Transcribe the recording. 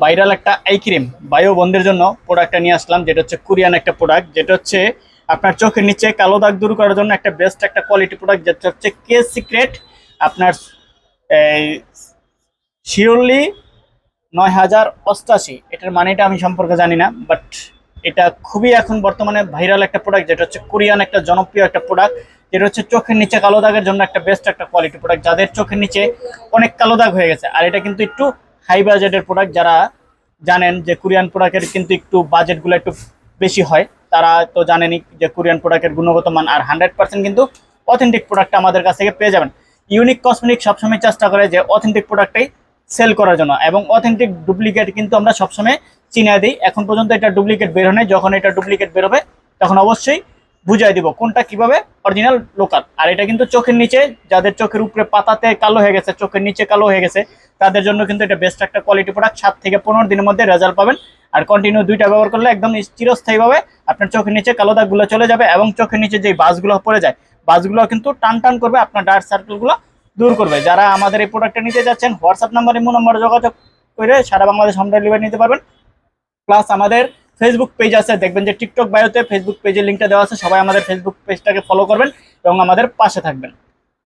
Viral একটা eye cream bio বন্ধের জন্য প্রোডাক্টটা নিয়ে আসলাম, যেটা হচ্ছে কোরিয়ান একটা প্রোডাক্ট, যেটা হচ্ছে আপনার চোখের নিচে কালো দাগ দূর করার জন্য একটা বেস্ট একটা কোয়ালিটি প্রোডাক্ট, যেটা হচ্ছে কে সিক্রেট আপনার এই শিওরলি 9088। এটার মানেটা আমি সম্পর্কে জানি না, বাট এটা খুবই এখন বর্তমানে ভাইরাল একটা প্রোডাক্ট, যেটা হচ্ছে কোরিয়ান একটা জনপ্রিয় একটা প্রোডাক্ট, যেটা হচ্ছে চোখের নিচে কালো দাগের জন্য একটা বেস্ট একটা কোয়ালিটি প্রোডাক্ট, যাদের চোখের নিচে অনেক কালো দাগ হয়ে গেছে। আর এটা কিন্তু একটু হাই বাজেটের প্রোডাক্ট, যারা জানেন যে কোরিয়ান প্রোডাক্টের কিন্তু একটু বাজেটগুলো একটু বেশি হয়, তারা তো জানেনই যে কোরিয়ান প্রোডাক্টের গুণগত মান আর 100% কিন্তু অথেন্টিক প্রোডাক্ট আমাদের কাছ থেকে পেয়ে যাবেন। ইউনিক কসমেটিক সবসময় চেষ্টা করে যে অথেন্টিক প্রোডাক্টটাই সেল করার জন্য, এবং অথেন্টিক ডুপ্লিকেট কিন্তু আমরা সবসময় চিনিয়ে দিই। এখন পর্যন্ত এটা ডুপ্লিকেট বের হয় নাই, যখন এটা ডুপ্লিকেট বেরোবে তখন অবশ্যই বুঝাই দিব কোনটা কিভাবে অরিজিনাল লোকাল। আর এটা কিন্তু চোখের নিচে, যাদের চোখের উপরে পাতাতে কালো হয়ে গেছে, চোখের নিচে কালো হয়ে গেছে, তাদের জন্য কিন্তু এটা বেস্ট একটা কোয়ালিটি প্রোডাক্ট। 7 থেকে 15 দিনের মধ্যে রেজাল্ট পাবেন। আর কন্টিনিউ 2টা ব্যবহার করলে একদম চিরস্থায়ীভাবে আপনার চোখের নিচে কালো দাগগুলো চলে যাবে, এবং চোখের নিচে যে বাসগুলো পড়ে যায়, বাসগুলো কিন্তু টান টান করবে, আপনার ডার্ক সার্কেলগুলো দূর করবে। যারা আমাদের এই প্রোডাক্টটা নিতে যাচ্ছেন, হোয়াটসঅ্যাপ নাম্বার, ইমো নাম্বারে যোগাযোগ করে সারা বাংলাদেশ হোম ডেলিভারি নিতে পারবেন। প্লাস আমাদের ফেসবুক পেজ আছে, দেখবেন যে টিকটক বায়োতে ফেসবুক পেজের লিঙ্কটা দেওয়া আছে, সবাই আমাদের ফেসবুক পেজটাকে ফলো করবেন এবং আমাদের পাশে থাকবেন।